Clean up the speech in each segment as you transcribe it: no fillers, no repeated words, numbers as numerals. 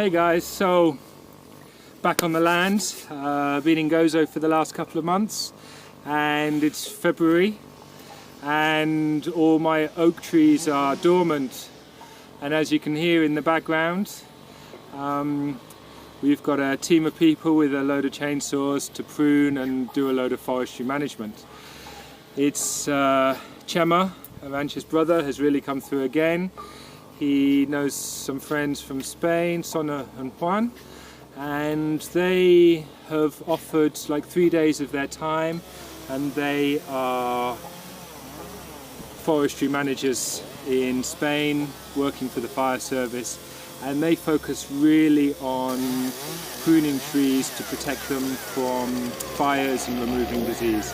Hey guys, so back on the land, been in Gozo for the last couple of months, and it's February and all my oak trees are dormant, and as you can hear in the background, we've got a team of people with a load of chainsaws to prune and do a load of forestry management. It's Chema, Arancha's brother, has really come through again. He knows some friends from Spain, Sona and Juan, and they have offered like 3 days of their time, and they are forestry managers in Spain working for the fire service, and they focus really on pruning trees to protect them from fires and removing disease.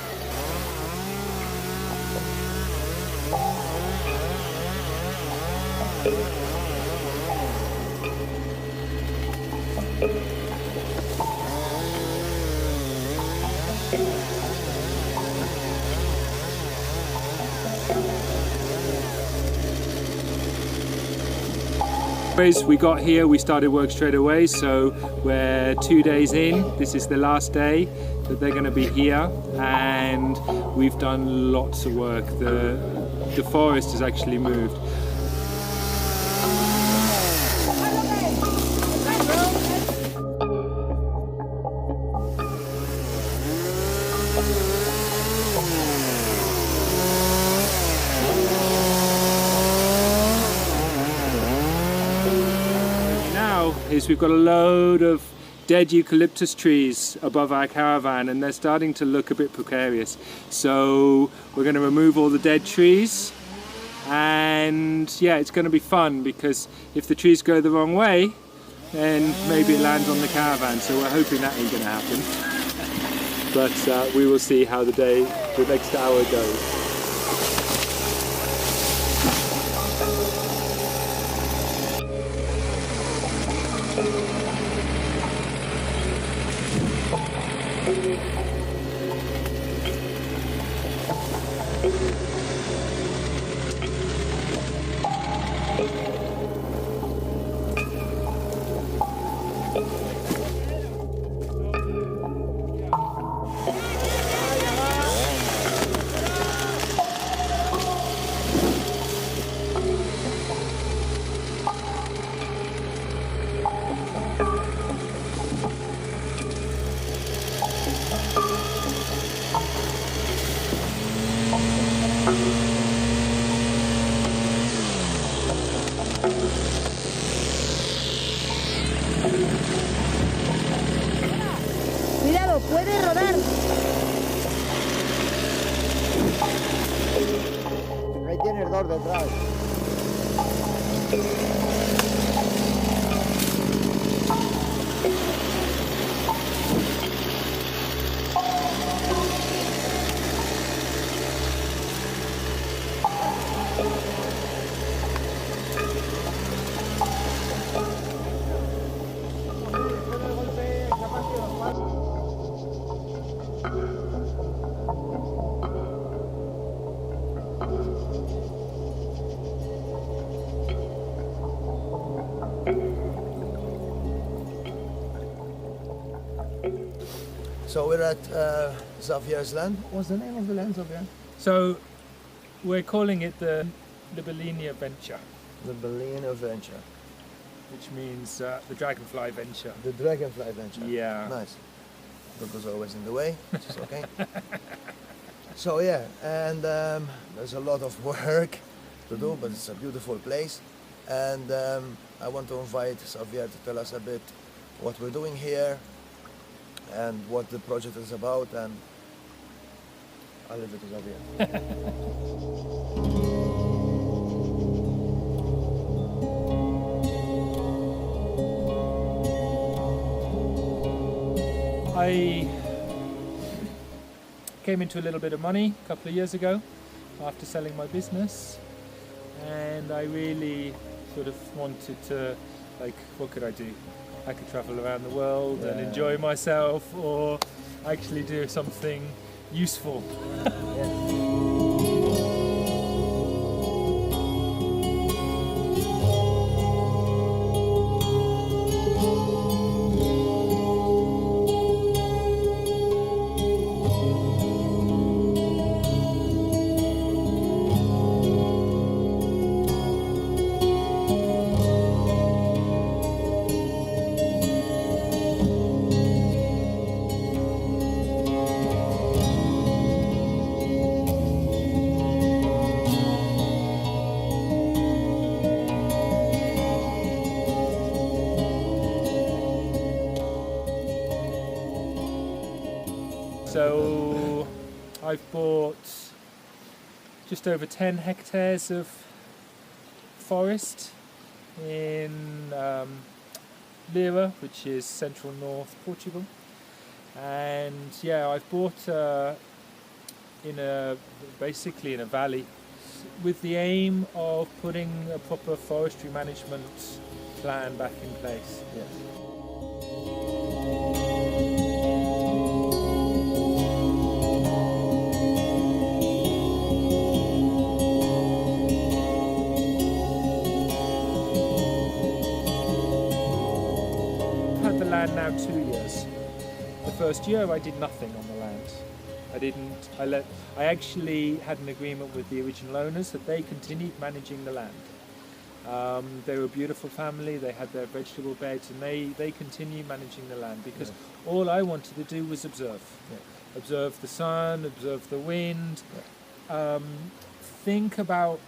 We got here, we started work straight away, so we're 2 days in. This is the last day that they're going to be here, and we've done lots of work. The forest has actually moved. We've got a load of dead eucalyptus trees above our caravan, and they're starting to look a bit precarious. So we're going to remove all the dead trees, and yeah, it's going to be fun, because if the trees go the wrong way, then maybe it lands on the caravan. So we're hoping that ain't going to happen. But we will see how the next hour goes. Cuidado, puede rodar. Ahí tienes dos detrás. So we're at Xavier's land. What's the name of the land, Xavier? So we're calling it the Libelinha Venture. Libelinha Venture. Which means the dragonfly venture. The dragonfly venture. Yeah. Nice. That was always in the way, which is okay. So yeah, and there's a lot of work to do, but it's a beautiful place. And I want to invite Xavier to tell us a bit what we're doing here and what the project is about, and I'll leave it to Xavier. I came into a little bit of money a couple of years ago after selling my business, and I really sort of wanted to, like, what could I do? I could travel around the world and enjoy myself, or actually do something useful. So I've bought just over 10 hectares of forest in Lira, which is central north Portugal, and yeah, I've bought basically in a valley with the aim of putting a proper forestry management plan back in place. Yeah. Land now 2 years. The first year I did nothing on the land. I actually had an agreement with the original owners that they continued managing the land. They were a beautiful family, they had their vegetable beds, and they continued managing the land because all I wanted to do was observe. Yeah. Observe the sun, observe the wind, Yeah. think about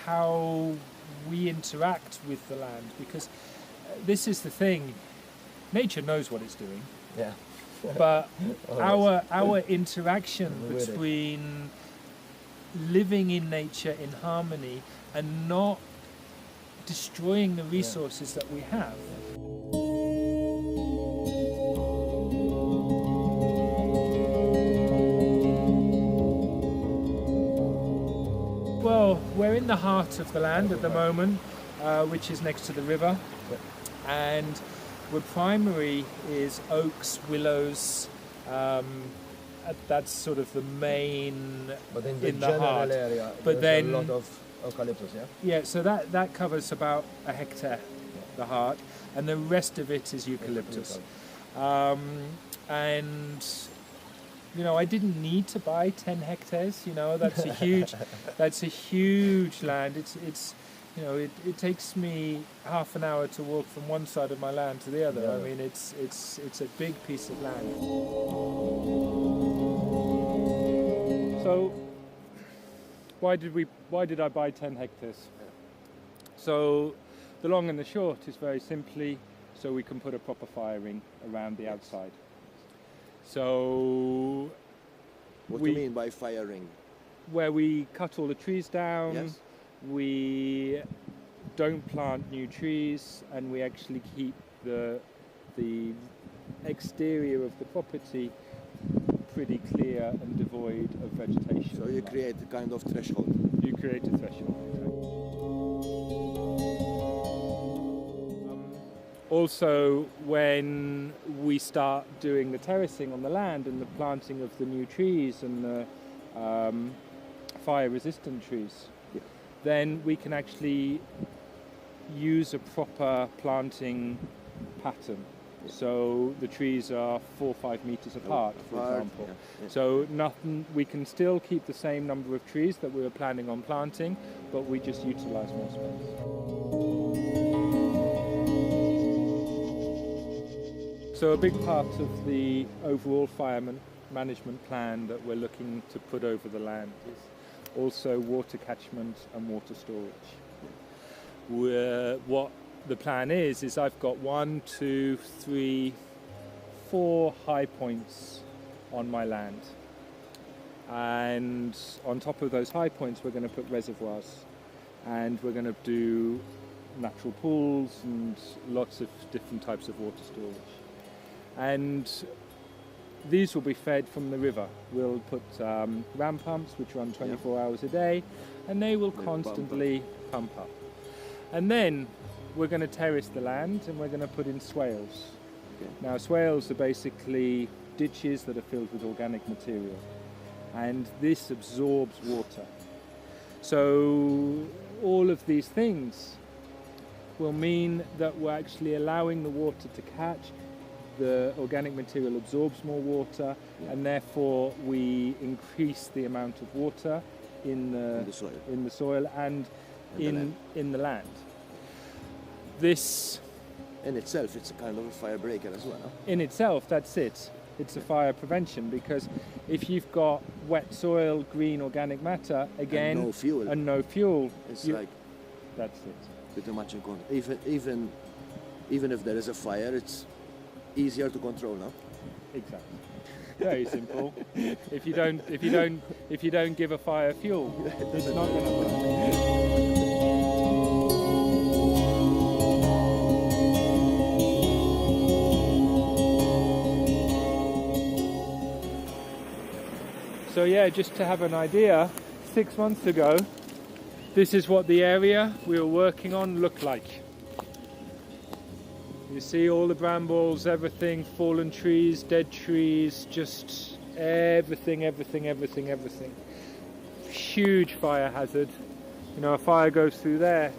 how we interact with the land, because this is the thing. Nature knows what it's doing, Yeah. but Always. our interaction With it. between living in nature in harmony and not destroying the resources that we have. Well, we're in the heart of the land at the moment, which is next to the river, and where primary is oaks, willows. That's sort of the main But in the in the general heart. area, But there's then- a lot of eucalyptus, yeah? Yeah, so that covers about a hectare, the heart, and the rest of it is eucalyptus. And you know, I didn't need to buy 10 hectares. You know, that's a huge land. It's you know, it takes me half an hour to walk from one side of my land to the other. Yeah. I mean, it's a big piece of land. So why did I buy 10 hectares? So the long and the short is very simply so we can put a proper fire ring around the outside. So What do you mean by fire ring? where we cut all the trees down, Yes. we don't plant new trees, and we actually keep the exterior of the property pretty clear and devoid of vegetation. So you create a kind of threshold. You create a threshold. Also, when we start doing the terracing on the land and the planting of the new trees and the fire-resistant trees, Yeah. then we can actually use a proper planting pattern. So the trees are 4 or 5 meters apart, for example. Yeah. So we can still keep the same number of trees that we were planning on planting, but we just utilize more space. So a big part of the overall fire management plan that we're looking to put over the land is also water catchment and water storage. What the plan is I've got 1, 2, 3, 4 high points on my land, and on top of those high points we're going to put reservoirs, and we're going to do natural pools and lots of different types of water storage. And these will be fed from the river. We'll put ram pumps which run 24 hours a day, and they will constantly pump up. And then we're going to terrace the land, and we're going to put in swales. Okay. Now, swales are basically ditches that are filled with organic material, and this absorbs water. So all of these things will mean that we're actually allowing the water to catch. The organic material absorbs more water, and therefore we increase the amount of water in the soil and in the land. This In itself, it's a kind of a fire breaker as well. No? in itself, that's it. It's a fire prevention, because if you've got wet soil, green organic matter, again, and no fuel, it's like that's it. pretty much in control. Even if there is a fire, it's easier to control now. Exactly. Very simple. If you don't give a fire fuel, it's not going to work. So yeah, just to have an idea, 6 months ago, this is what the area we were working on looked like. You see all the brambles, everything, fallen trees, dead trees, just everything. Huge fire hazard. You know, a fire goes through there,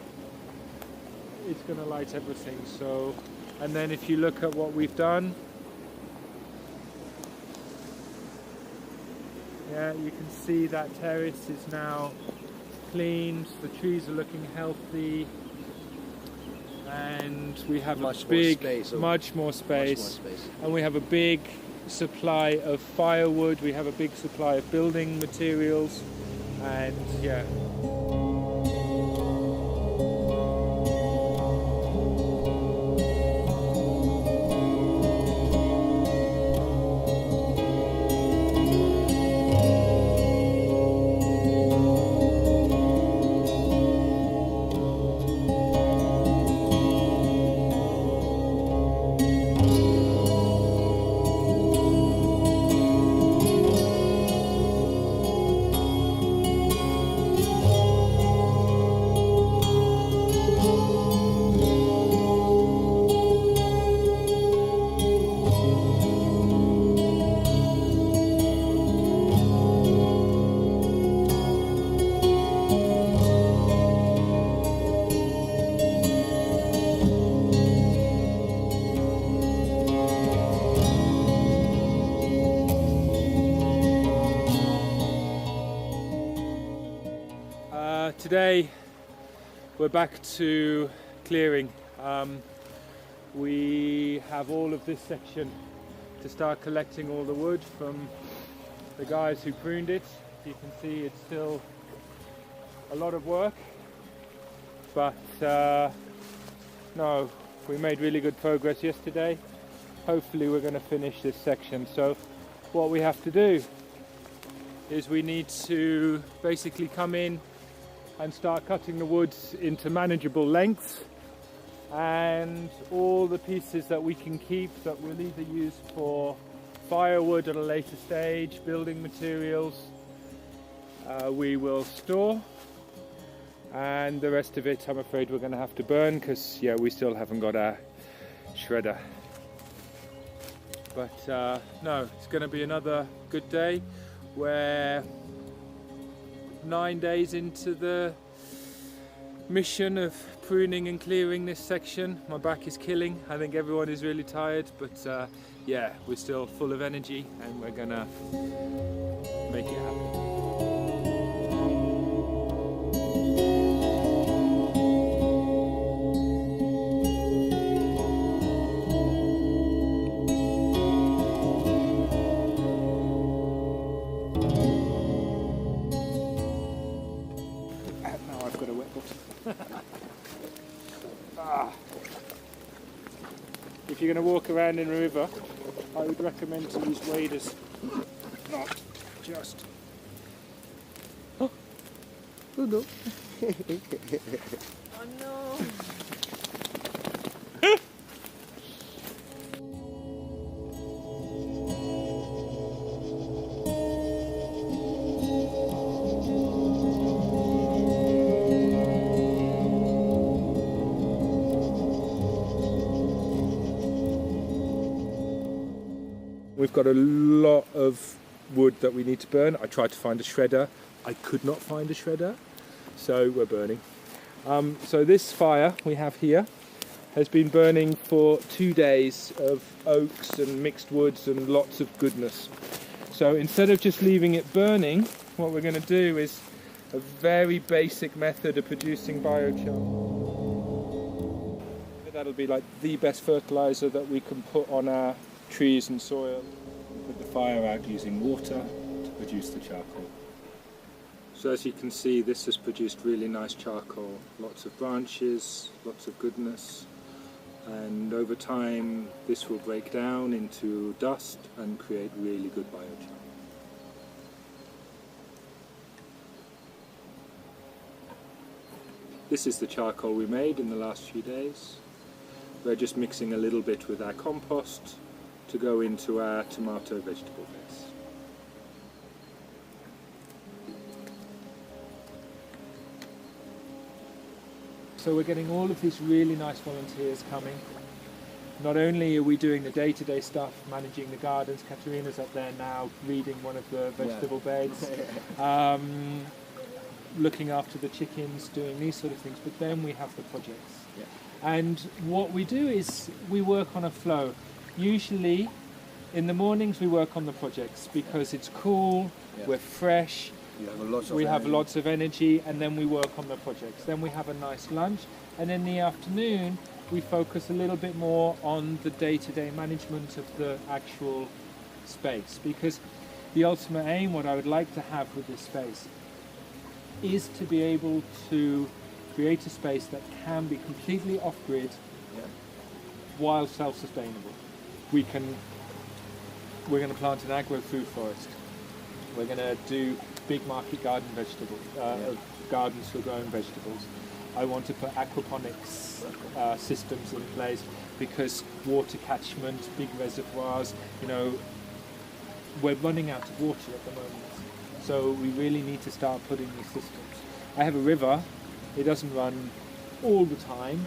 it's going to light everything. So, and then if you look at what we've done, yeah, you can see that terrace is now cleaned, the trees are looking healthy, and we have much more space, and we have a big supply of firewood, we have a big supply of building materials, and yeah. Today we're back to clearing. We have all of this section to start collecting all the wood from the guys who pruned it. You can see it's still a lot of work, but no, we made really good progress yesterday. Hopefully we're going to finish this section. So what we have to do is we need to basically come in and start cutting the woods into manageable lengths, and all the pieces that we can keep that we'll either use for firewood at a later stage, building materials, we will store, and the rest of it I'm afraid we're going to have to burn, because yeah, we still haven't got our shredder. But no, it's going to be another good day. We're 9 days into the mission of pruning and clearing this section. My back is killing. I think everyone is really tired, but yeah, we're still full of energy and we're gonna make it happen. If you're going to walk around in a river, I would recommend to use waders, not just... Oh no. Oh no. We've got a lot of wood that we need to burn. I tried to find a shredder. I could not find a shredder, so we're burning. So this fire we have here has been burning for 2 days of oaks and mixed woods and lots of goodness. So instead of just leaving it burning, what we're going to do is a very basic method of producing biochar. That'll be like the best fertilizer that we can put on our trees and soil. Put the fire out using water to produce the charcoal. So as you can see, this has produced really nice charcoal. Lots of branches, lots of goodness, and over time this will break down into dust and create really good biochar. This is the charcoal we made in the last few days. We're just mixing a little bit with our compost to go into our tomato vegetable base. So we're getting all of these really nice volunteers coming. Not only are we doing the day-to-day stuff, managing the gardens, Katerina's up there now reading one of the vegetable beds, looking after the chickens, doing these sort of things, but then we have the projects. Yeah. And what we do is we work on a flow. Usually in the mornings we work on the projects because it's cool, we're fresh, we have lots of energy, and then we work on the projects. Then we have a nice lunch, and in the afternoon we focus a little bit more on the day-to-day management of the actual space, because the ultimate aim, what I would like to have with this space, is to be able to create a space that can be completely off-grid while self-sustainable. We're going to plant an agro-food forest. We're going to do big market garden vegetables, gardens for growing vegetables. I want to put aquaponics systems in place because water catchment, big reservoirs, we're running out of water at the moment. So we really need to start putting these systems. I have a river. It doesn't run all the time.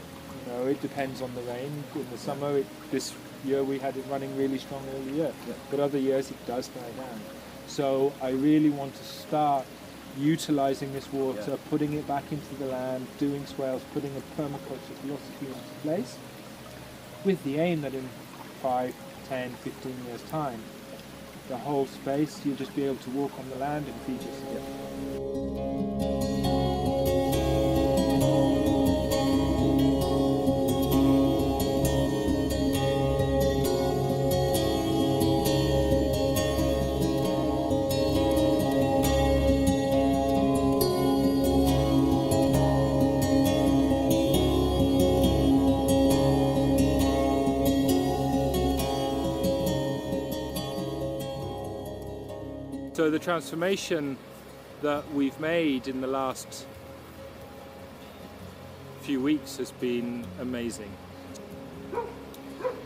It depends on the rain. In the summer, this year we had it running really strong all year. But other years it does die down. So I really want to start utilizing this water, putting it back into the land, doing swales, putting a permaculture philosophy into place, with the aim that in 5, 10, 15 years' time, the whole space, you'll just be able to walk on the land and feed yourself. So the transformation that we've made in the last few weeks has been amazing.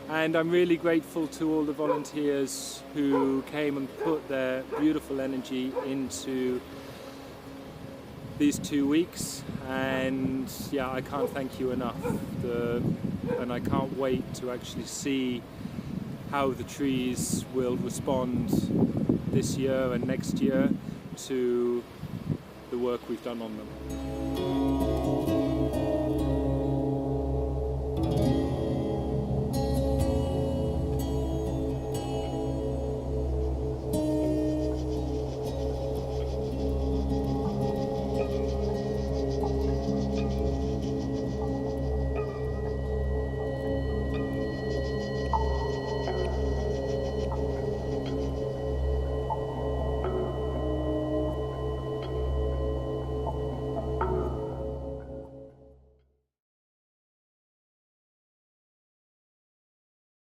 And I'm really grateful to all the volunteers who came and put their beautiful energy into these 2 weeks. And yeah, I can't thank you enough. And I can't wait to actually see how the trees will respond this year and next year to the work we've done on them.